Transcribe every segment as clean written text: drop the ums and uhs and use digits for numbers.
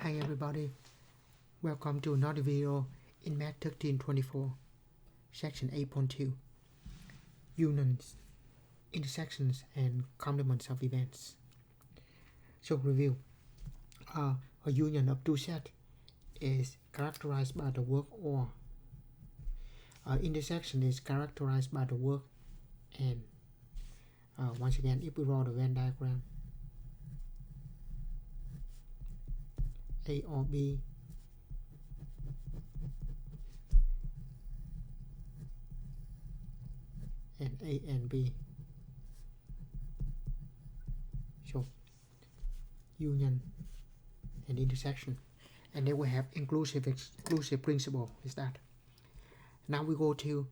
Hi everybody, welcome to another video in Math 1324, section 8.2, unions, intersections and complements of events. So review, a union of two sets is characterized by the work or. Intersection is characterized by the work and. Once again, if we draw the Venn diagram, A or B and A and B. So union and intersection, and then we have inclusive exclusive principle is that. Now we go to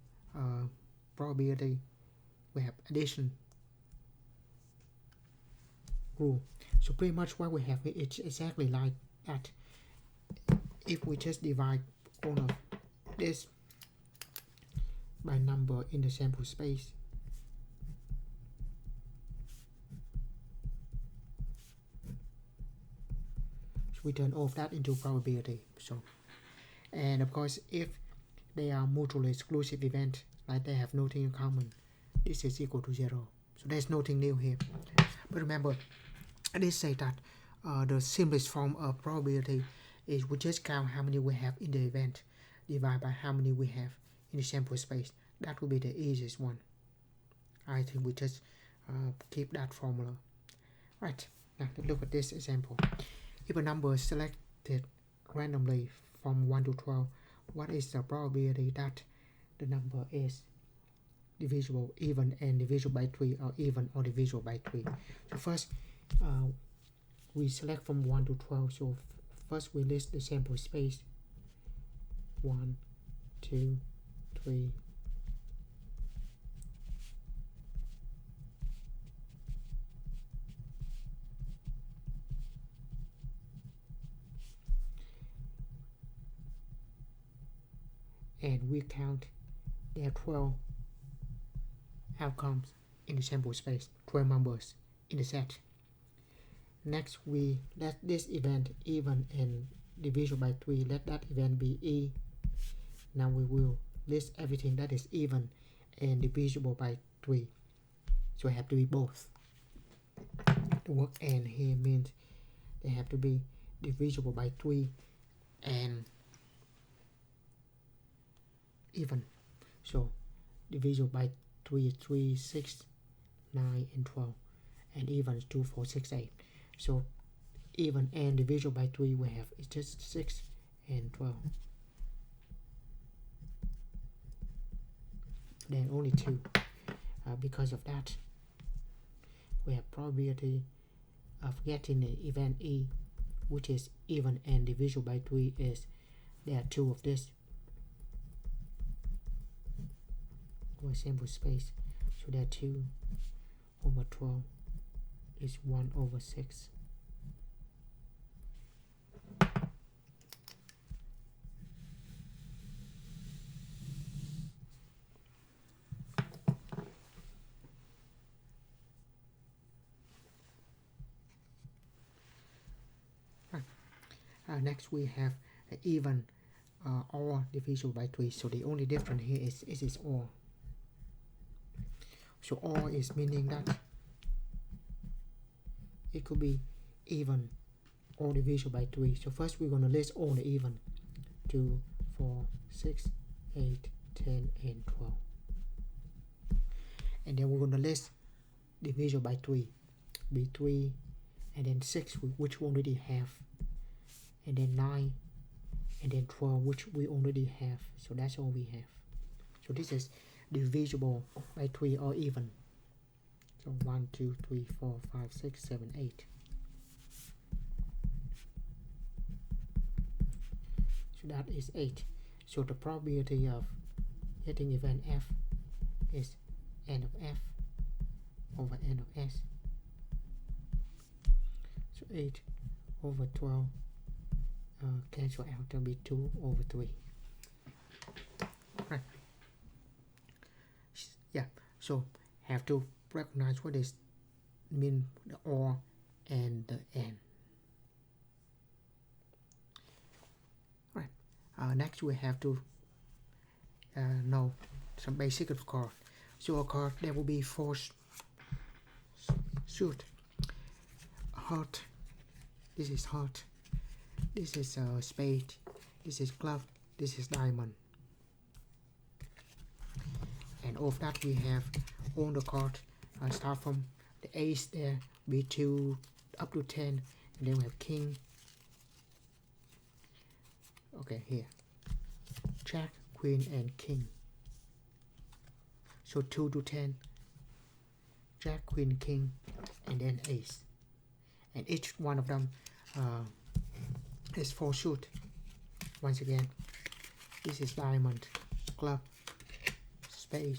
probability. We have addition rule. So pretty much what we have here, it's exactly like that. If we just divide all of this by number in the sample space, so we turn all of that into probability. So, and of course, if they are mutually exclusive events, like they have nothing in common, this is equal to 0. So there's nothing new here. But remember, this say that the simplest form of probability is we just count how many we have in the event, divide by how many we have in the sample space. That will be the easiest one. I think we just keep that formula. Right, now let's look at this example. If a number is selected randomly from 1 to 12, what is the probability that the number is divisible, even and divisible by 3, or even or divisible by 3? So first, we select from 1 to 12. So first we list the sample space 1, 2, 3, and we count there are 12 outcomes in the sample space, 12 numbers in the set. Next, we let this event even and divisible by 3, let that event be E. Now we will list everything that is even and divisible by 3. So it have to be both. The word and here means they have to be divisible by 3 and even. So divisible by 3 is 3, 6, 9 and 12, and even is 2, 4, 6, 8. So even and divisible by 3 we have is just 6 and 12. Then only 2. Because of that, we have probability of getting the event E, which is even and divisible by 3, is there are 2 of this or sample space. So there are 2 over 12 is 1 over 6. Next we have even or divisible by 3. So the only difference here is or. So or is meaning that it could be even or divisible by 3. So first we're going to list all the even: 2, 4, 6, 8, 10 and 12. And then we're going to list divisible by 3, be 3, and then 6, which we already have, and then 9, and then 12, which we already have. So that's all we have. So this is divisible by 3 or even. So 1, 2, 3, 4, 5, 6, 7, 8. So that is 8. So the probability of getting event F is n of F over n of S. So 8 over 12 cancel out, to be 2 over 3. Right. Yeah, so have to recognize what is mean the or and the and. next we have to know some basic of chord. So a chord there will be 4 suit. Heart, this is heart, this is spade, this is club, this is diamond, and of that we have all the chords start from the ace there, B2 up to 10, and then we have king. Okay, here jack, queen, and king. So 2 to 10, jack, queen, king, and then ace. And each one of them is 4 suit. Once again, this is diamond, club, spade,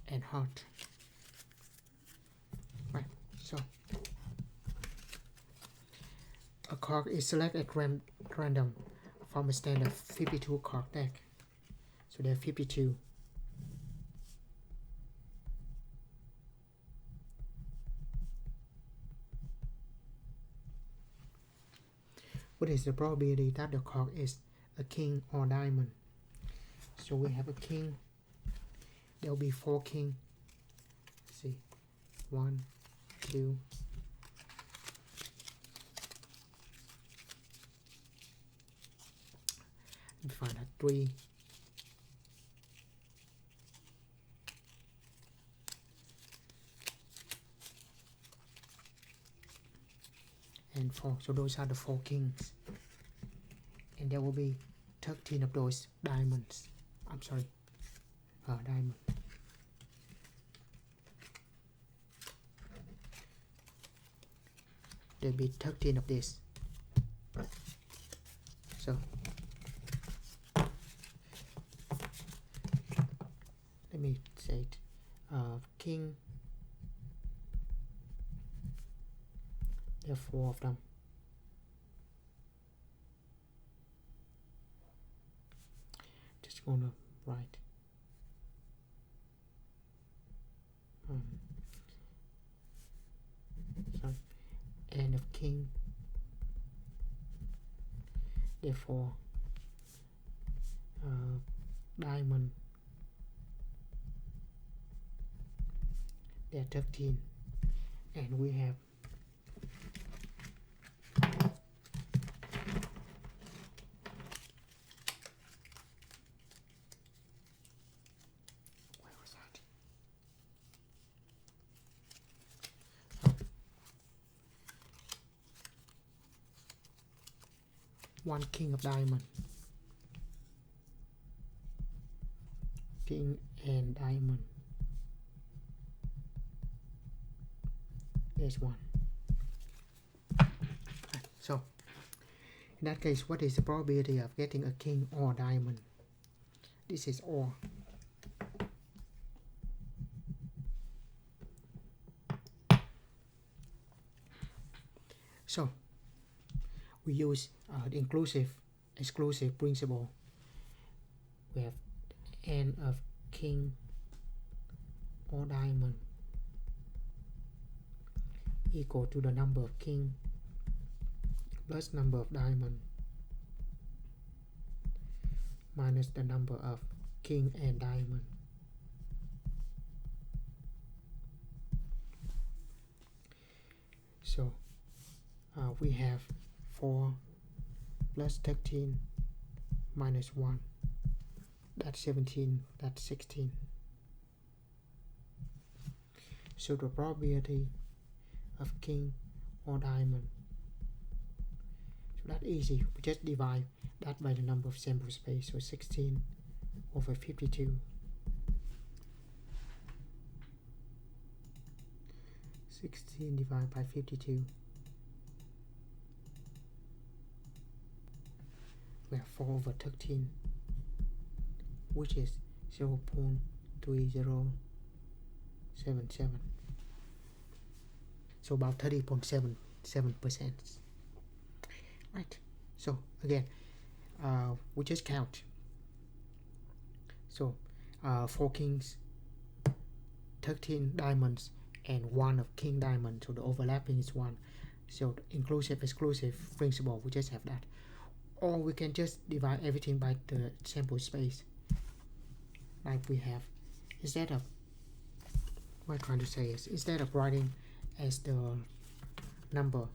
and heart. Right, so a card is selected at random from a standard 52 card deck. So there are 52. What is the probability that the card is a king or diamond? So we have a king. There will be 4 king. Let's see, 1, 2, and find out 3, and 4. So those are the 4 kings, and there will be 13 of those diamonds. I'm sorry, diamond. There'll be 13 of this. So let me say it. King. There are 4 of them. Just gonna write sorry, and of king. Therefore, diamond. There are 13, and we have one king of diamond, king and diamond. There's 1. So in that case, what is the probability of getting a king or diamond? This is or. So we use the inclusive exclusive principle. We have n of king or diamond equal to the number of king plus number of diamond minus the number of king and diamond. So we have 4 plus 13 minus 1, that's 17, that's 16. So the probability of king or diamond, so that's easy, we just divide that by the number of sample space, so 16 over 52. 16 divided by 52. We have 4 over 13, which is 0.3077. So about 30.77%. Right. So again, we just count. So 4 kings, 13 diamonds, and 1 of king diamond. So the overlapping is 1. So inclusive exclusive principle, we just have that. or we can just divide everything by the sample space, like we have. Instead of what I'm trying to say is, instead of writing as the number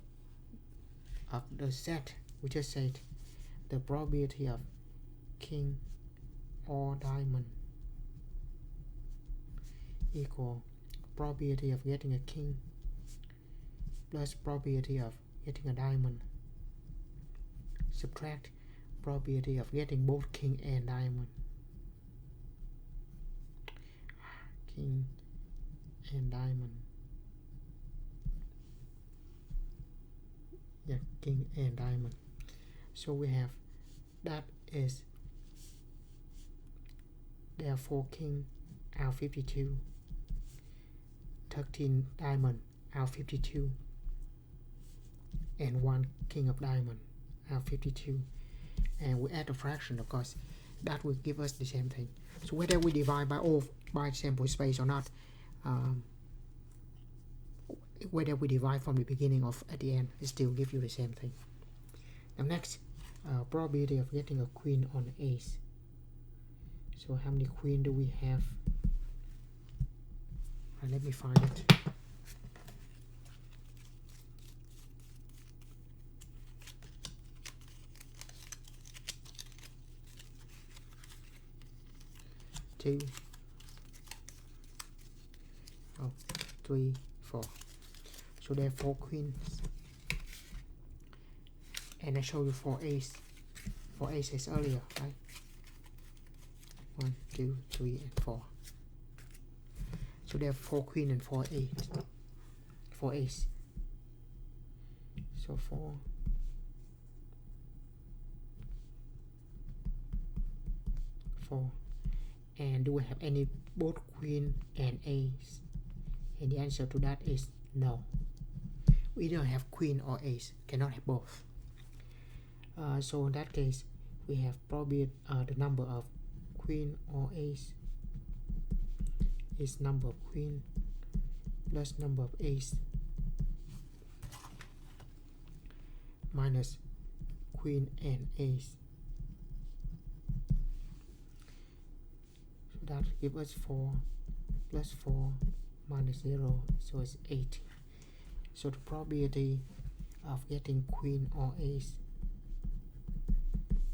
of the set, we just said the probability of king or diamond equal probability of getting a king plus probability of getting a diamond, subtract probability of getting both king and diamond. King and diamond. Yeah, king and diamond. So we have that is therefore king out 52, 13 diamond out 52, and 1 king of diamond out 52, and we add a fraction, of course that will give us the same thing. So whether we divide by sample space or not, whether we divide from the beginning or at the end, it still gives you the same thing. Now next, probability of getting a queen on ace. So how many queen do we have? Let me find it. Two, 3, 4. So there are 4 queens, and I showed you 4 aces earlier, right? 1, 2, 3, and 4. So there are 4 queen and 4 ace. So 4. And do we have any both queen and ace? And the answer to that is no. We don't have queen or ace, cannot have both. So in that case, we have probably the number of queen or ace is number of queen plus number of ace minus queen and ace. So that gives us 4 plus 4 minus 0, so it's 8. So the probability of getting queen or ace,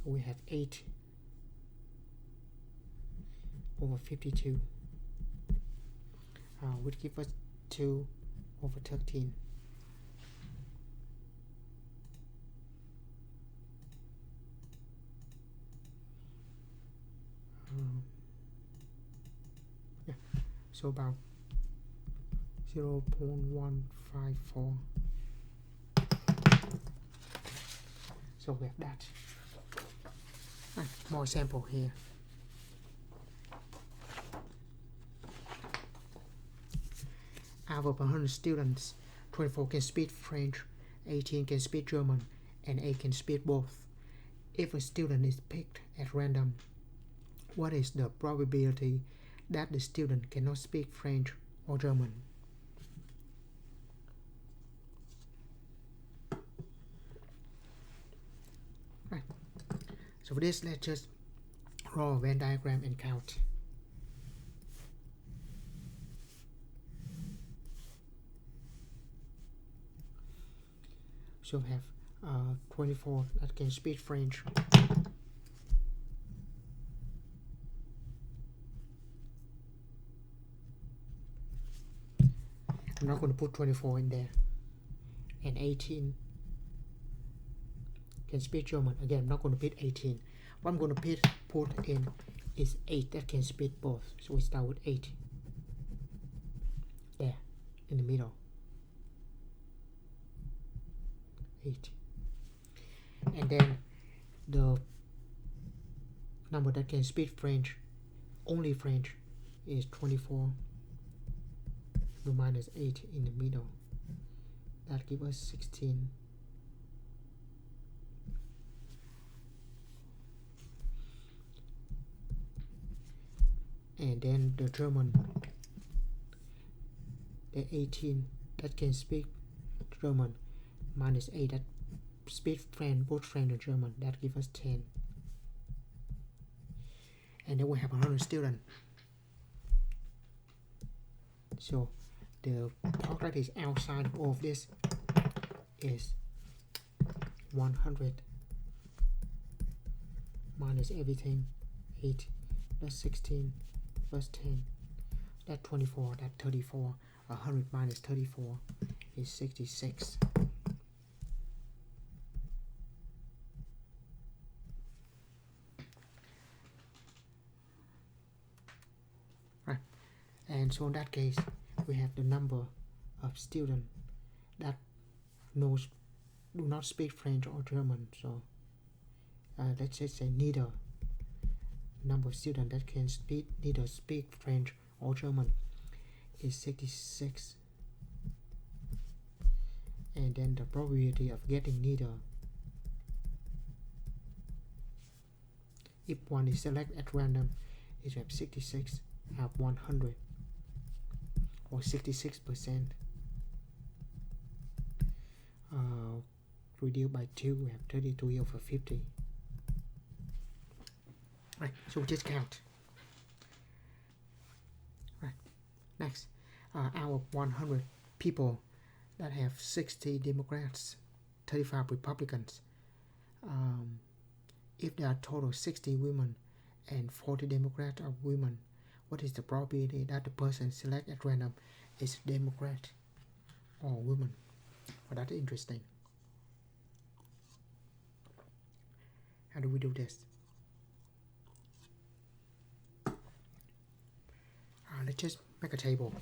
we have 8 over 52, which gives us 2 over 13. Yeah, so about 0.154. So we have that. More sample here. Out of 100 students, 24 can speak French, 18 can speak German, and 8 can speak both. If a student is picked at random, what is the probability that the student cannot speak French or German? Right. So for this, let's just draw a Venn diagram and count. So we have 24 that can speak French. I'm not going to put 24 in there. And 18 can speak German. Again, I'm not going to put 18. What I'm going to put in is 8 that can speak both. So we start with 8. There, in the middle. 8. And then the number that can speak French, only French, is 24. The minus 8 in the middle. That gives us 16. And then the German, the 18 that can speak German, minus 8 that speak French, both French and German. That gives us 10. And then we have 100 students. So the part that is outside of all of this is 100 minus everything, 8, that's 16, plus 10, that's 24, that's 34. 100 minus 34 is 66. Right. And so in that case, we have the number of students that do not speak French or German. So let's just say neither number of students that can neither speak French or German is 66. And then the probability of getting neither, if one is selected at random, is we have 66 have 100 or 66%. Reduced by 2, we have 32 over 50. Right, so we just count. Right, next, out of 100 people that have 60 Democrats, 35 Republicans, if there are total 60 women and 40 Democrats are women, what is the probability that the person selected at random is Democrat or woman? Well, that's interesting. How do we do this? Let's just make a table.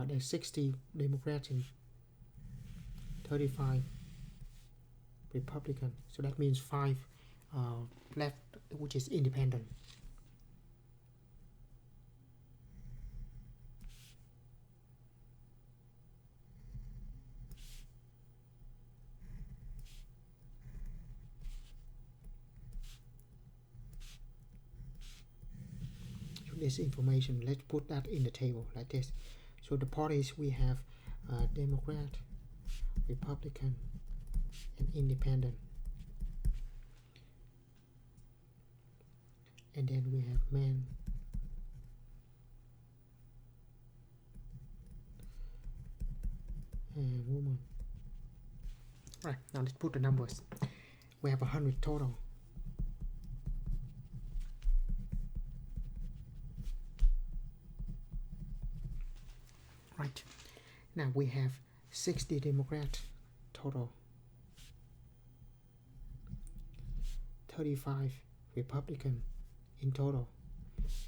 There's 60 Democrats and 35 Republican. So that means 5 left, which is independent. So this information, let's put that in the table like this. So the parties we have Democrat, Republican, and Independent. And then we have man, and woman. Right, now let's put the numbers. We have 100 total. Right, now we have 60 Democrat total, 35 Republican in total,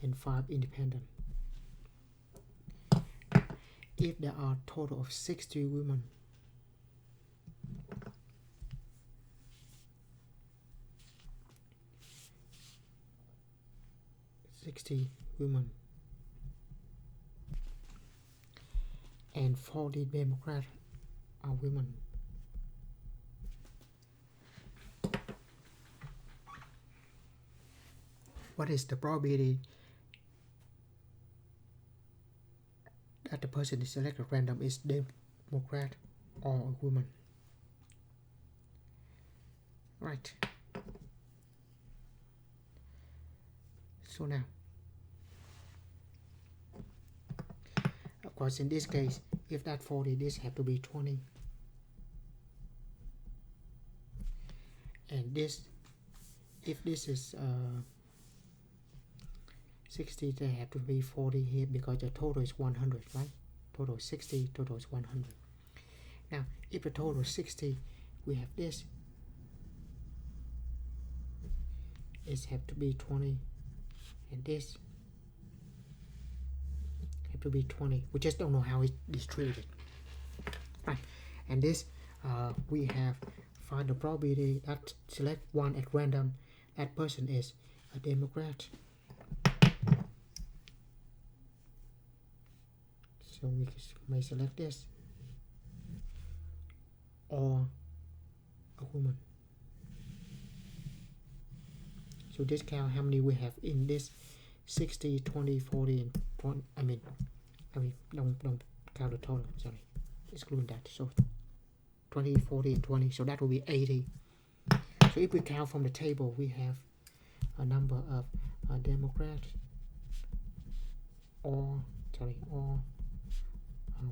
and 5 independent. If there are a total of 60 women, and 40 Democrats are women, what is the probability that the person is selected at random is Democrat or a woman? Right. So now, of course, in this case, if that 40, this have to be 20. And this, if this is 60, they have to be 40 here because the total is 100, right? Total 60, total is 100. Now, if the total is 60, we have this. It have to be 20, and this have to be 20. We just don't know how it's distributed. Right, and this we have find the probability that select one at random. That person is a Democrat. So we may select this or a woman. So this count how many we have in this 60, 20, 40, and 20, I mean, don't count the total, sorry, exclude that. So 20, 40, and 20, so that will be 80. So if we count from the table, we have a number of Democrats or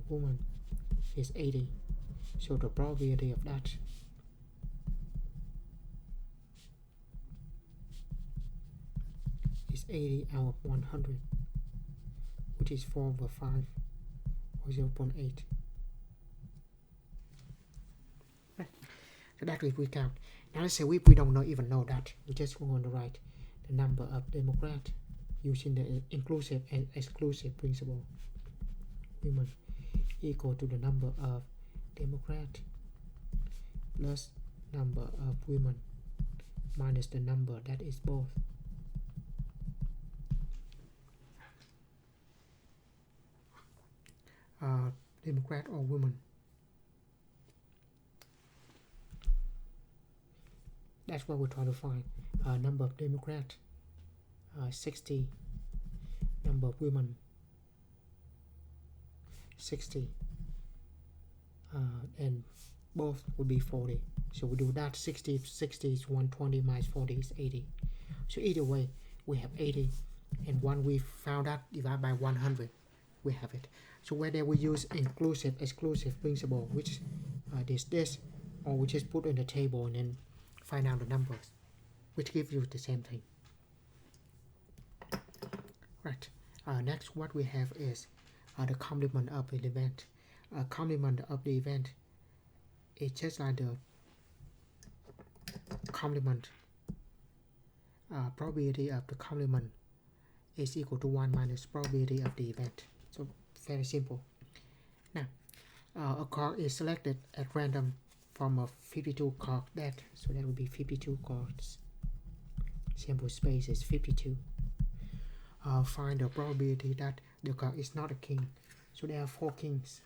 woman is 80. So the probability of that is 80 out of 100, which is 4/5 or 0.8. Right. So that if we count. Now let's say we don't even know that. We just want to write the number of Democrats using the inclusive and exclusive principle. Women equal to the number of Democrats plus number of women minus the number that is both. Democrat or women. That's what we're trying to find. Number of Democrats 60, number of women 60, and both would be 40. So we do that. 60 is 120 minus 40 is 80. So either way we have 80, and one we found out divided by 100, we have it. So whether we use inclusive exclusive principle, which this, or we just put in the table and then find out the numbers, which gives you the same thing. Right. Next, what we have is the complement of the event. Complement of the event is just like the complement. Probability of the complement is equal to 1 minus probability of the event. So very simple. Now, a card is selected at random from a 52 card deck, so that will be 52 cards. Sample space is 52. Find the probability that the card is not a king. So there are 4 kings.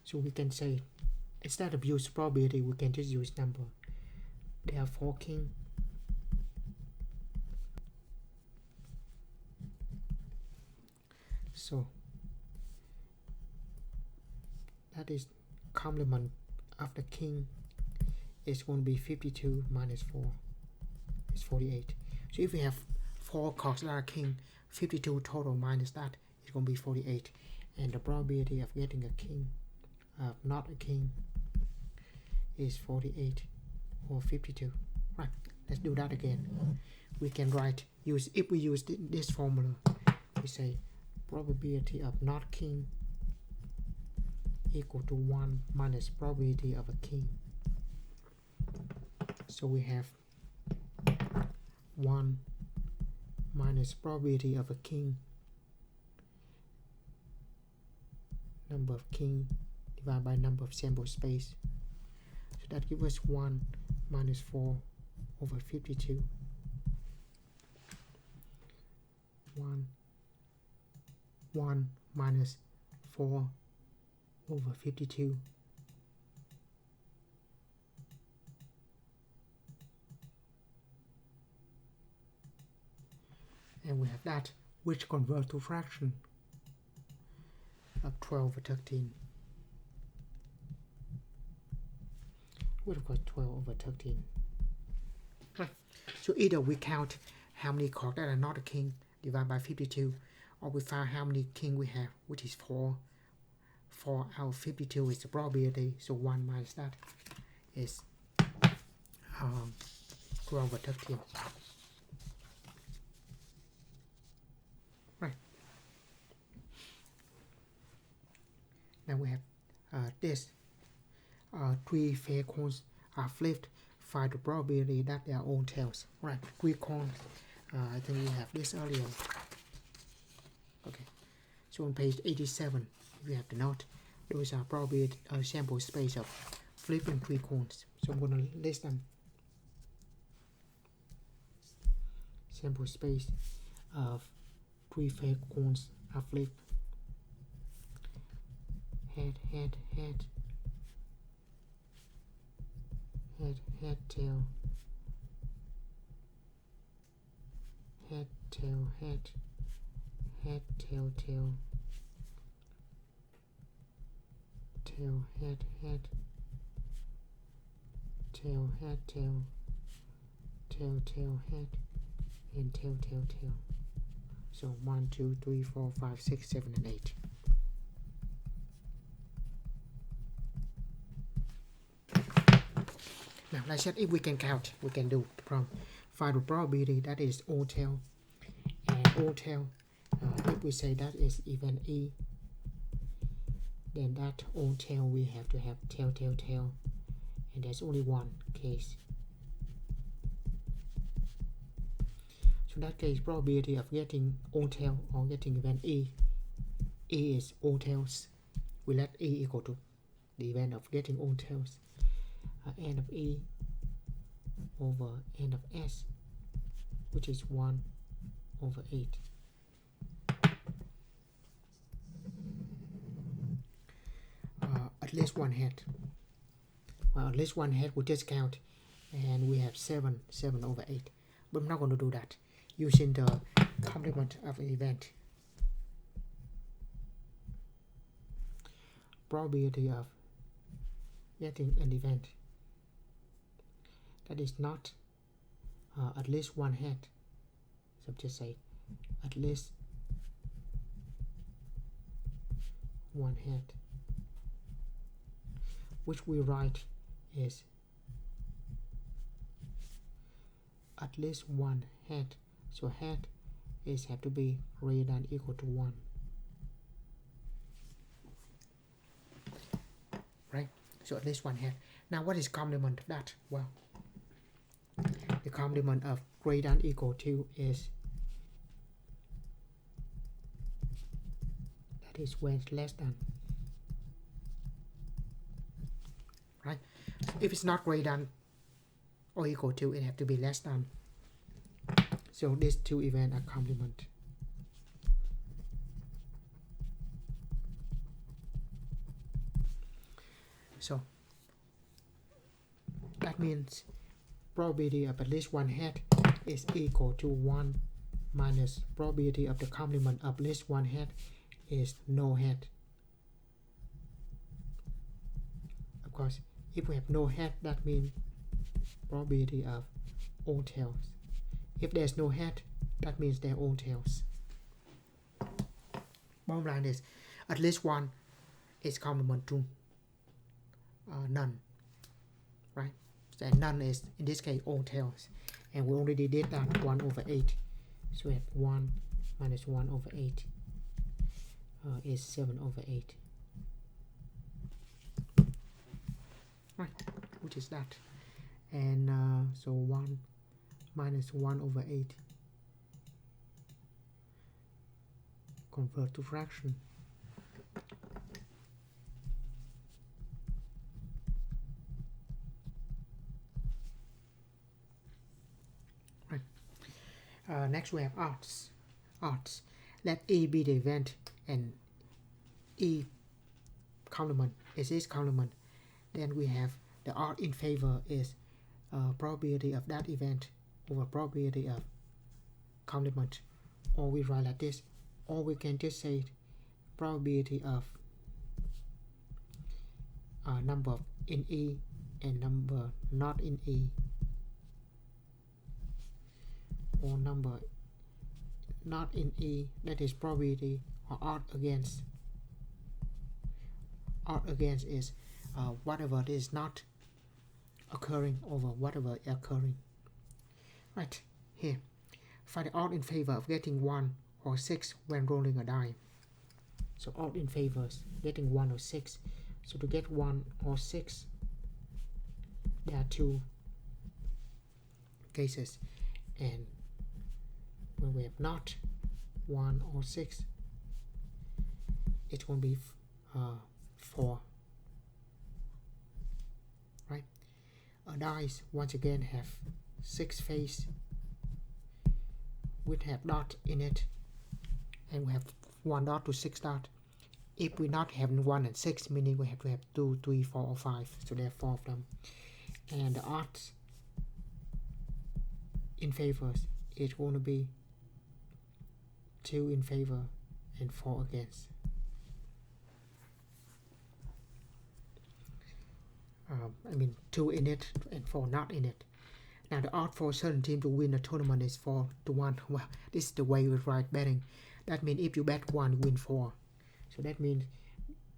So we can say, instead of use probability, we can just use number. There are 4 kings. So that is complement of the king is going to be 52 minus 4 is 48. So if we have 4 cards that are king, 52 total minus that is going to be 48. And the probability of getting a king, not a king, is 48 or 52. Right, let's do that again. We can write, if we use this formula, we say probability of not king equal to 1 minus probability of a king. So we have 1 minus probability of a king, number of king divided by number of sample space. So that gives us 1 minus 4 over 52. 1 minus 4 over 52. And we have that, which converts to fraction of 12 over 13. What of course 12 over 13. Right. So either we count how many cards that are not a king divided by 52, or we find how many king we have, which is 4. 4 out of 52 is the probability, so 1 minus that is 12 over 13. Right. Now we have this. 3 fair coins are flipped. Find the probability that they are all tails. Right, 3 coins. I think we have this earlier. Okay, so on page 87, we have the note. Those are probably a sample space of flipping 3 coins. So I'm going to list them. Sample space of 3 fair coins are flipped. Head, head, head. Head, head, tail. Head, tail, head, head, tail, tail, tail, head, head, tail, head, tail, tail, tail, head, and tail, tail, tail. So 1, 2, 3, 4, 5, 6, 7, and 8. Now let's check if we can count. We can do from find the probability that is all tail, and all tail. If we say that is event E, then that all tail we have to have tail, tail, tail, and there's only one case. So in that case, probability of getting all tail or getting event E is all tails. We let E equal to the event of getting all tails. N of E over N of S, which is 1 over 8. At least one head. Well, at least one head we just count, and we have 7 over 8. But I'm not going to do that using the complement of an event. Probability of getting an event that is not at least one head. So just say at least one head, which we write is at least one head. So head is have to be greater than or equal to 1. Right? So at least one head. Now what is complement of that? Well, the complement of greater than or equal to is that is when it's less than. Right? If it's not greater than or equal to, it have to be less than. So these two events are complement. So that means probability of at least one head is equal to 1 minus probability of the complement of at least one head is no head. Of course, if we have no head, that means probability of all tails. If there's no head, that means they're all tails. Bottom line is at least one is complement to none, right? So none is in this case all tails, and we already did that 1 over 8. So we have 1 minus 1 over 8 is 7 over 8, right? Which is that, and so 1 minus 1 over 8 convert to fraction. Right. Next we have odds. Odds. Let E be the event and E complement is its complement. Then we have the odd in favor is probability of that event over probability of complement, or we write like this, or we can just say probability of number in E and number not in E, or number not in E, that is probability, or odd against. Odd against is whatever is not occurring over whatever is occurring. Right, here, find the odd in favor of getting 1 or 6 when rolling a die. So odd in favor is getting 1 or 6. So to get 1 or 6, there are two cases, and when we have not 1 or 6, it's going to be 4. Right? Dice once again have 6 faces, which have dot in it, and we have 1 dot to 6 dot. If we not have 1 and 6, meaning we have to have 2, 3, 4, or 5. So there are 4 of them. And the odds in favors is going to be 2 in favor and 4 against. I mean 2 in it and 4 not in it. Now the odds for a certain team to win a tournament is 4-1. Well, this is the way we write betting. That means if you bet 1, you win 4. So that means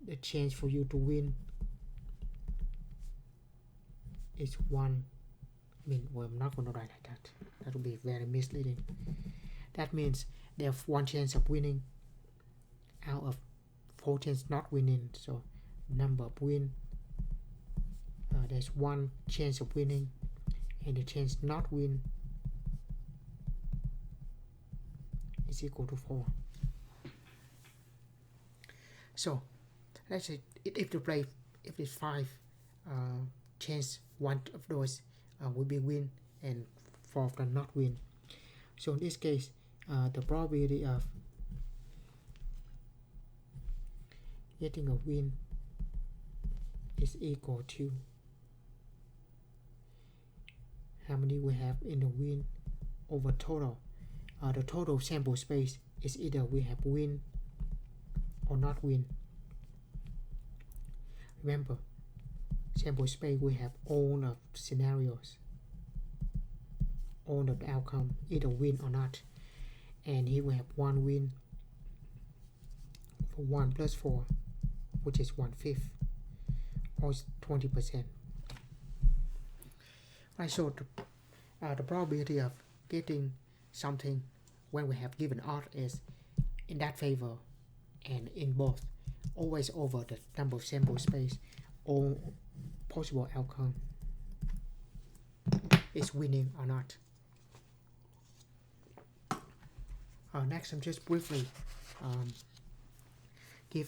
the chance for you to win is 1. I mean, well, I'm not going to write like that. That will be very misleading. That means there's 1 chance of winning out of 4 chances not winning. So number of win, there's 1 chance of winning, and the chance not win is equal to 4. So let's say if it's 5 chance, 1 of those will be win and 4 of them not win. So in this case, the probability of getting a win is equal to how many we have in the win over total. The total sample space is either we have win or not win. Remember, sample space we have all the scenarios, all the outcome, either win or not. And here we have 1 win for 1 plus 4, which is 1/5, or 20%. Right, so the probability of getting something when we have given odds is in that favor and in both, always over the number of sample space, all possible outcome is winning or not. Next, I'm just briefly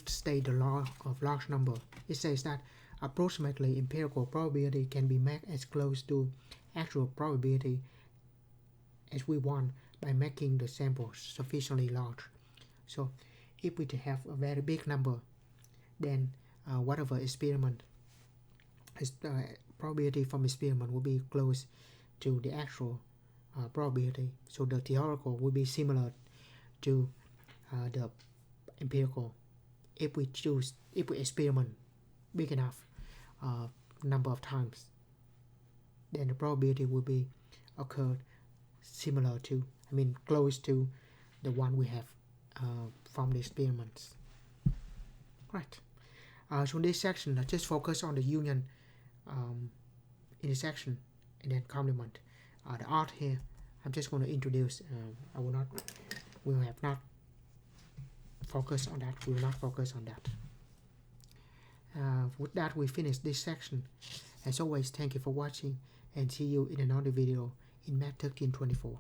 state the law of large number. It says that approximately empirical probability can be made as close to actual probability as we want by making the sample sufficiently large. So if we have a very big number, then whatever experiment probability from experiment will be close to the actual probability. So the theoretical will be similar to the empirical. If we experiment big enough number of times, then the probability will be occurred similar to, I mean close to the one we have from the experiments. Right. So in this section, I just focus on the union, intersection, and then complement. The art here, I'm just going to introduce. We will not focus on that. We will not focus on that. With that, we finish this section. As always, thank you for watching, and see you in another video in Math 1324.